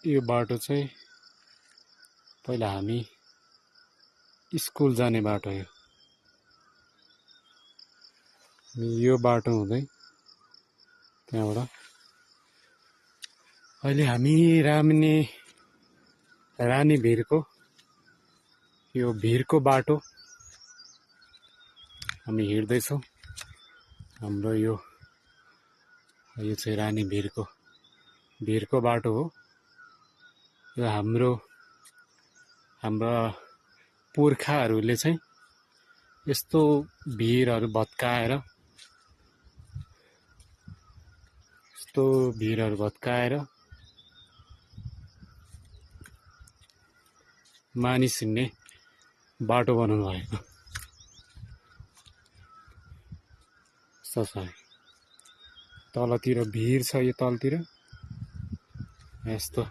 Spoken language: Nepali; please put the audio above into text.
यो बाटो चाहिँ पहिला हामी स्कुल जाने बाटो हो। यो बाटो हुँदै त्यहाँबाट अहिले हामी रानीभिरको यो भिरको बाटो हामी हिँड्दैछौँ। हाम्रो यो चाहिँ भिरको बाटो हो। यो हाम्रा पुर्खाहरूले चाहिँ यस्तो भिरहरू भत्काएर मानिस हिँड्ने बाटो बनाउनु भएको छ। तलतिर भिर छ, यो तलतिर यस्तो